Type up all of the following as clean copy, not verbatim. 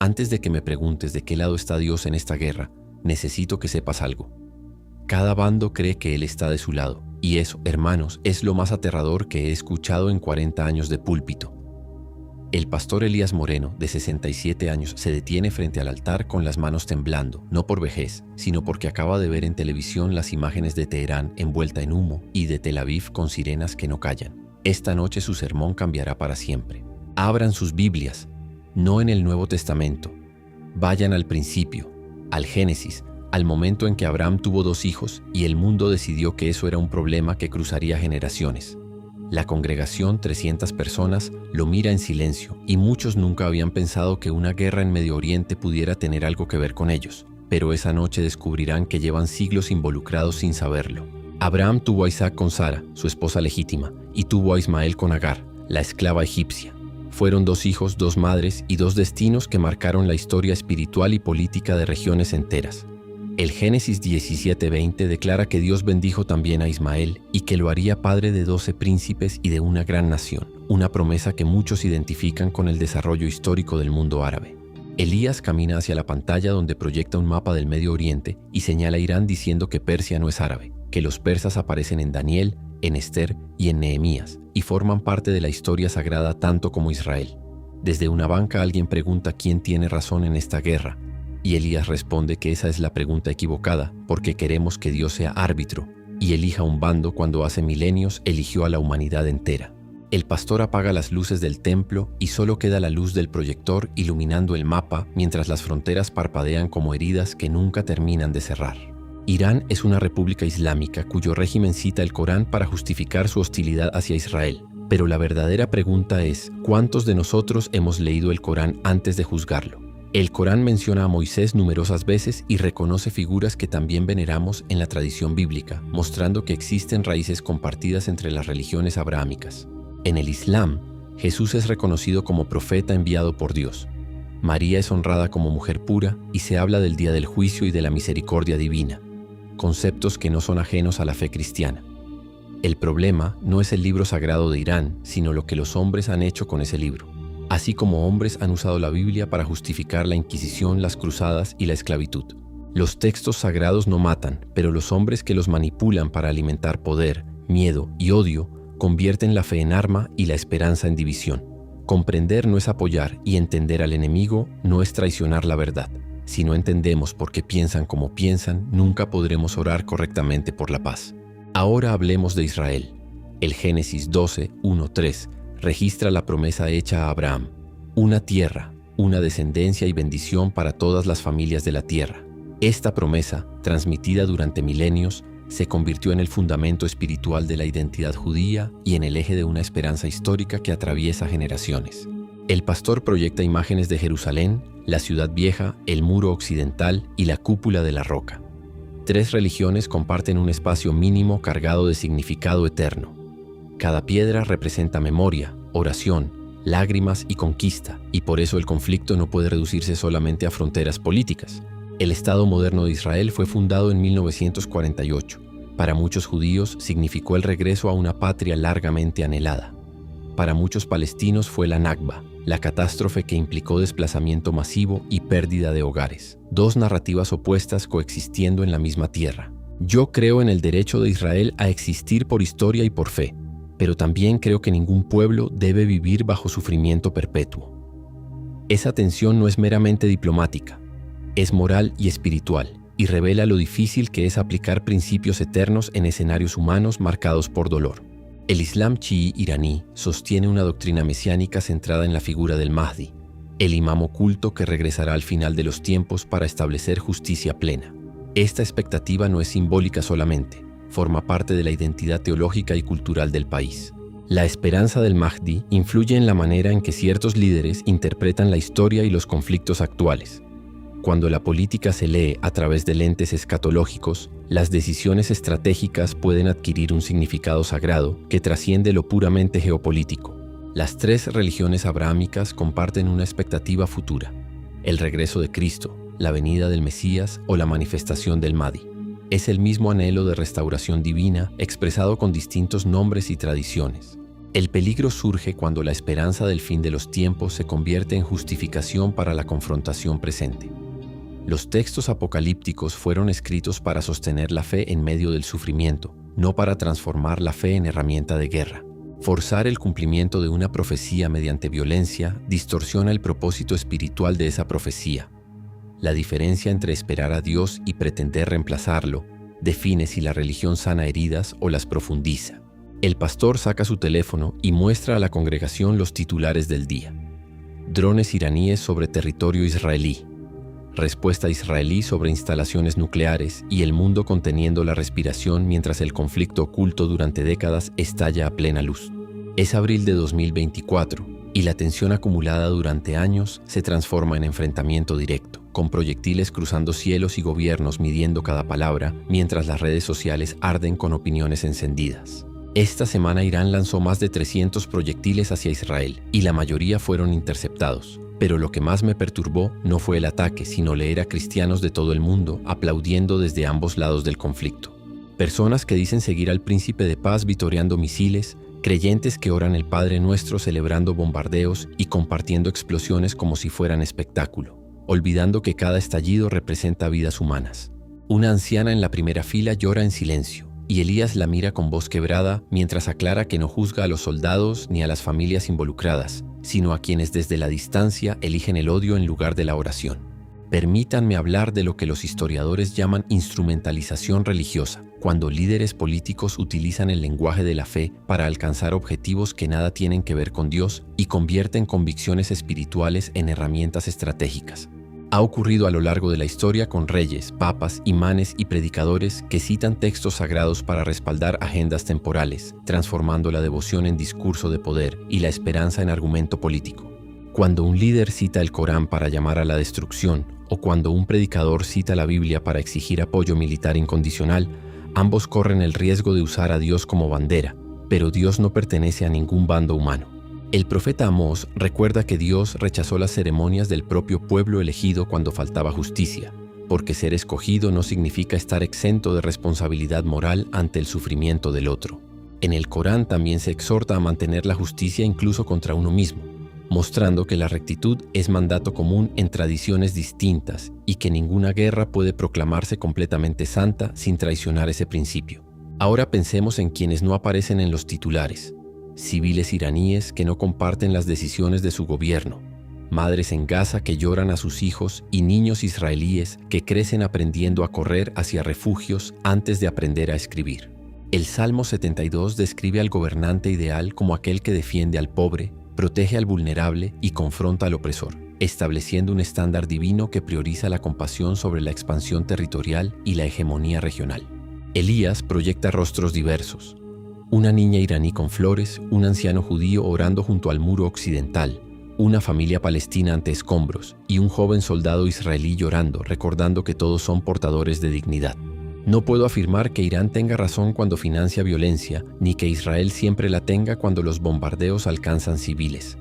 Antes de que me preguntes de qué lado está Dios en esta guerra, necesito que sepas algo. Cada bando cree que Él está de su lado, y eso, hermanos, es lo más aterrador que he escuchado en 40 años de púlpito. El pastor Elías Moreno, de 67 años, se detiene frente al altar con las manos temblando, no por vejez, sino porque acaba de ver en televisión las imágenes de Teherán envuelta en humo y de Tel Aviv con sirenas que no callan. Esta noche su sermón cambiará para siempre. Abran sus Biblias, no en el Nuevo Testamento. Vayan al principio, al Génesis, al momento en que Abraham tuvo 2 hijos y el mundo decidió que eso era un problema que cruzaría generaciones. La congregación, 300 personas, lo mira en silencio y muchos nunca habían pensado que una guerra en Medio Oriente pudiera tener algo que ver con ellos, pero esa noche descubrirán que llevan siglos involucrados sin saberlo. Abraham tuvo a Isaac con Sara, su esposa legítima, y tuvo a Ismael con Agar, la esclava egipcia. Fueron 2 hijos, 2 madres y 2 destinos que marcaron la historia espiritual y política de regiones enteras. El Génesis 17:20 declara que Dios bendijo también a Ismael y que lo haría padre de 12 príncipes y de una gran nación, una promesa que muchos identifican con el desarrollo histórico del mundo árabe. Elías camina hacia la pantalla donde proyecta un mapa del Medio Oriente y señala a Irán diciendo que Persia no es árabe, que los persas aparecen en Daniel, en Esther y en Nehemías y forman parte de la historia sagrada tanto como Israel. Desde una banca alguien pregunta quién tiene razón en esta guerra, y Elías responde que esa es la pregunta equivocada, porque queremos que Dios sea árbitro y elija un bando cuando hace milenios eligió a la humanidad entera. El pastor apaga las luces del templo y solo queda la luz del proyector iluminando el mapa mientras las fronteras parpadean como heridas que nunca terminan de cerrar. Irán es una república islámica cuyo régimen cita el Corán para justificar su hostilidad hacia Israel. Pero la verdadera pregunta es, ¿cuántos de nosotros hemos leído el Corán antes de juzgarlo? El Corán menciona a Moisés numerosas veces y reconoce figuras que también veneramos en la tradición bíblica, mostrando que existen raíces compartidas entre las religiones abrahámicas. En el Islam, Jesús es reconocido como profeta enviado por Dios. María es honrada como mujer pura y se habla del día del juicio y de la misericordia divina, conceptos que no son ajenos a la fe cristiana. El problema no es el libro sagrado de Irán, sino lo que los hombres han hecho con ese libro. Así como hombres han usado la Biblia para justificar la Inquisición, las cruzadas y la esclavitud. Los textos sagrados no matan, pero los hombres que los manipulan para alimentar poder, miedo y odio convierten la fe en arma y la esperanza en división. Comprender no es apoyar y entender al enemigo no es traicionar la verdad. Si no entendemos por qué piensan como piensan, nunca podremos orar correctamente por la paz. Ahora hablemos de Israel. El Génesis 12:1-3 registra la promesa hecha a Abraham: una tierra, una descendencia y bendición para todas las familias de la tierra. Esta promesa, transmitida durante milenios, se convirtió en el fundamento espiritual de la identidad judía y en el eje de una esperanza histórica que atraviesa generaciones. El pastor proyecta imágenes de Jerusalén, la ciudad vieja, el muro occidental y la cúpula de la roca. 3 religiones comparten un espacio mínimo cargado de significado eterno. Cada piedra representa memoria, oración, lágrimas y conquista, y por eso el conflicto no puede reducirse solamente a fronteras políticas. El Estado moderno de Israel fue fundado en 1948. Para muchos judíos significó el regreso a una patria largamente anhelada. Para muchos palestinos fue la Nakba, la catástrofe que implicó desplazamiento masivo y pérdida de hogares. 2 narrativas opuestas coexistiendo en la misma tierra. Yo creo en el derecho de Israel a existir por historia y por fe, pero también creo que ningún pueblo debe vivir bajo sufrimiento perpetuo. Esa tensión no es meramente diplomática, es moral y espiritual, y revela lo difícil que es aplicar principios eternos en escenarios humanos marcados por dolor. El Islam chií iraní sostiene una doctrina mesiánica centrada en la figura del Mahdi, el imam oculto que regresará al final de los tiempos para establecer justicia plena. Esta expectativa no es simbólica solamente, forma parte de la identidad teológica y cultural del país. La esperanza del Mahdi influye en la manera en que ciertos líderes interpretan la historia y los conflictos actuales. Cuando la política se lee a través de lentes escatológicos, las decisiones estratégicas pueden adquirir un significado sagrado que trasciende lo puramente geopolítico. Las 3 religiones abrahámicas comparten una expectativa futura: el regreso de Cristo, la venida del Mesías o la manifestación del Mahdi. Es el mismo anhelo de restauración divina expresado con distintos nombres y tradiciones. El peligro surge cuando la esperanza del fin de los tiempos se convierte en justificación para la confrontación presente. Los textos apocalípticos fueron escritos para sostener la fe en medio del sufrimiento, no para transformar la fe en herramienta de guerra. Forzar el cumplimiento de una profecía mediante violencia distorsiona el propósito espiritual de esa profecía. La diferencia entre esperar a Dios y pretender reemplazarlo define si la religión sana heridas o las profundiza. El pastor saca su teléfono y muestra a la congregación los titulares del día. Drones iraníes sobre territorio israelí. Respuesta israelí sobre instalaciones nucleares y el mundo conteniendo la respiración mientras el conflicto oculto durante décadas estalla a plena luz. Es abril de 2024 y la tensión acumulada durante años se transforma en enfrentamiento directo, con proyectiles cruzando cielos y gobiernos midiendo cada palabra mientras las redes sociales arden con opiniones encendidas. Esta semana Irán lanzó más de 300 proyectiles hacia Israel y la mayoría fueron interceptados. Pero lo que más me perturbó no fue el ataque, sino leer a cristianos de todo el mundo aplaudiendo desde ambos lados del conflicto. Personas que dicen seguir al príncipe de paz vitoreando misiles, creyentes que oran el Padre Nuestro celebrando bombardeos y compartiendo explosiones como si fueran espectáculo, olvidando que cada estallido representa vidas humanas. Una anciana en la primera fila llora en silencio, y Elías la mira con voz quebrada mientras aclara que no juzga a los soldados ni a las familias involucradas, sino a quienes desde la distancia eligen el odio en lugar de la oración. Permítanme hablar de lo que los historiadores llaman instrumentalización religiosa, cuando líderes políticos utilizan el lenguaje de la fe para alcanzar objetivos que nada tienen que ver con Dios y convierten convicciones espirituales en herramientas estratégicas. Ha ocurrido a lo largo de la historia con reyes, papas, imanes y predicadores que citan textos sagrados para respaldar agendas temporales, transformando la devoción en discurso de poder y la esperanza en argumento político. Cuando un líder cita el Corán para llamar a la destrucción, o cuando un predicador cita la Biblia para exigir apoyo militar incondicional, ambos corren el riesgo de usar a Dios como bandera, pero Dios no pertenece a ningún bando humano. El profeta Amós recuerda que Dios rechazó las ceremonias del propio pueblo elegido cuando faltaba justicia, porque ser escogido no significa estar exento de responsabilidad moral ante el sufrimiento del otro. En el Corán también se exhorta a mantener la justicia incluso contra uno mismo, mostrando que la rectitud es mandato común en tradiciones distintas y que ninguna guerra puede proclamarse completamente santa sin traicionar ese principio. Ahora pensemos en quienes no aparecen en los titulares. Civiles iraníes que no comparten las decisiones de su gobierno, madres en Gaza que lloran a sus hijos y niños israelíes que crecen aprendiendo a correr hacia refugios antes de aprender a escribir. El Salmo 72 describe al gobernante ideal como aquel que defiende al pobre, protege al vulnerable y confronta al opresor, estableciendo un estándar divino que prioriza la compasión sobre la expansión territorial y la hegemonía regional. Elías proyecta rostros diversos. Una niña iraní con flores, un anciano judío orando junto al muro occidental, una familia palestina ante escombros y un joven soldado israelí llorando, recordando que todos son portadores de dignidad. No puedo afirmar que Irán tenga razón cuando financia violencia, ni que Israel siempre la tenga cuando los bombardeos alcanzan civiles.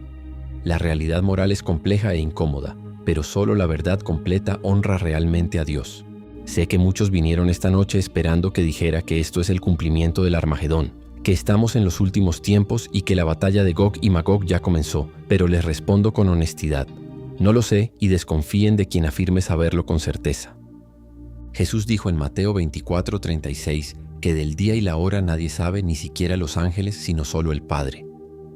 La realidad moral es compleja e incómoda, pero solo la verdad completa honra realmente a Dios. Sé que muchos vinieron esta noche esperando que dijera que esto es el cumplimiento del Armagedón, que estamos en los últimos tiempos y que la batalla de Gog y Magog ya comenzó, pero les respondo con honestidad. No lo sé y desconfíen de quien afirme saberlo con certeza. Jesús dijo en Mateo 24:36 que del día y la hora nadie sabe, ni siquiera los ángeles, sino solo el Padre.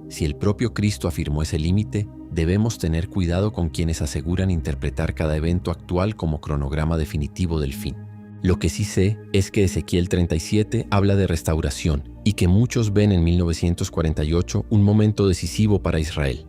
Si el propio Cristo afirmó ese límite, debemos tener cuidado con quienes aseguran interpretar cada evento actual como cronograma definitivo del fin. Lo que sí sé es que Ezequiel 37 habla de restauración y que muchos ven en 1948 un momento decisivo para Israel.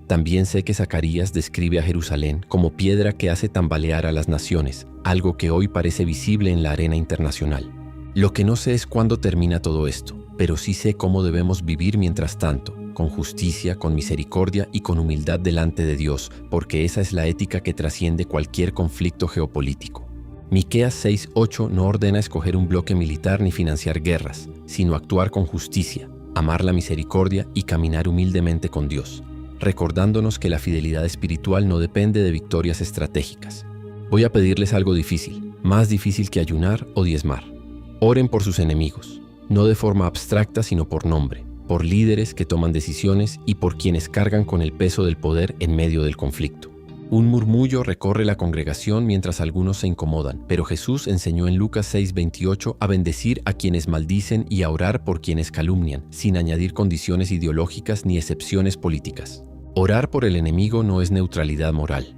También sé que Zacarías describe a Jerusalén como piedra que hace tambalear a las naciones, algo que hoy parece visible en la arena internacional. Lo que no sé es cuándo termina todo esto, pero sí sé cómo debemos vivir mientras tanto, con justicia, con misericordia y con humildad delante de Dios, porque esa es la ética que trasciende cualquier conflicto geopolítico. Miqueas 6:8 no ordena escoger un bloque militar ni financiar guerras, sino actuar con justicia, amar la misericordia y caminar humildemente con Dios, recordándonos que la fidelidad espiritual no depende de victorias estratégicas. Voy a pedirles algo difícil, más difícil que ayunar o diezmar. Oren por sus enemigos, no de forma abstracta sino por nombre, por líderes que toman decisiones y por quienes cargan con el peso del poder en medio del conflicto. Un murmullo recorre la congregación mientras algunos se incomodan, pero Jesús enseñó en Lucas 6:28 a bendecir a quienes maldicen y a orar por quienes calumnian, sin añadir condiciones ideológicas ni excepciones políticas. Orar por el enemigo no es neutralidad moral.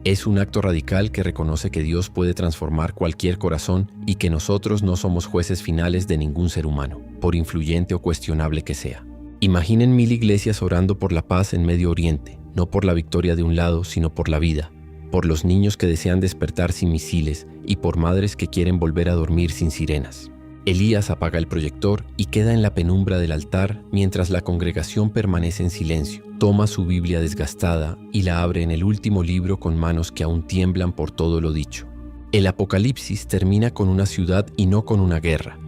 Es un acto radical que reconoce que Dios puede transformar cualquier corazón y que nosotros no somos jueces finales de ningún ser humano, por influyente o cuestionable que sea. Imaginen 1000 iglesias orando por la paz en Medio Oriente, no por la victoria de un lado, sino por la vida, por los niños que desean despertar sin misiles y por madres que quieren volver a dormir sin sirenas. Elías apaga el proyector y queda en la penumbra del altar mientras la congregación permanece en silencio. Toma su Biblia desgastada y la abre en el último libro con manos que aún tiemblan por todo lo dicho. El Apocalipsis termina con una ciudad y no con una guerra,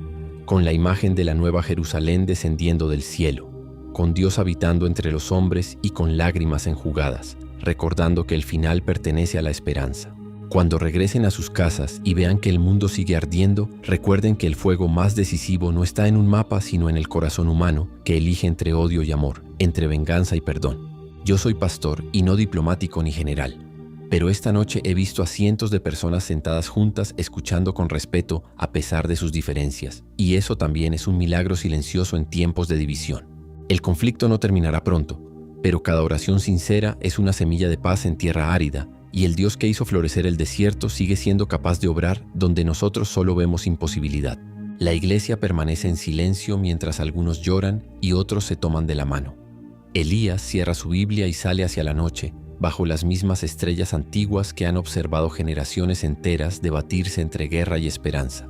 con la imagen de la Nueva Jerusalén descendiendo del cielo, con Dios habitando entre los hombres y con lágrimas enjugadas, recordando que el final pertenece a la esperanza. Cuando regresen a sus casas y vean que el mundo sigue ardiendo, recuerden que el fuego más decisivo no está en un mapa, sino en el corazón humano, que elige entre odio y amor, entre venganza y perdón. Yo soy pastor y no diplomático ni general, pero esta noche he visto a cientos de personas sentadas juntas escuchando con respeto a pesar de sus diferencias, y eso también es un milagro silencioso en tiempos de división. El conflicto no terminará pronto, pero cada oración sincera es una semilla de paz en tierra árida, y el Dios que hizo florecer el desierto sigue siendo capaz de obrar donde nosotros solo vemos imposibilidad. La iglesia permanece en silencio mientras algunos lloran y otros se toman de la mano. Elías cierra su Biblia y sale hacia la noche, bajo las mismas estrellas antiguas que han observado generaciones enteras debatirse entre guerra y esperanza.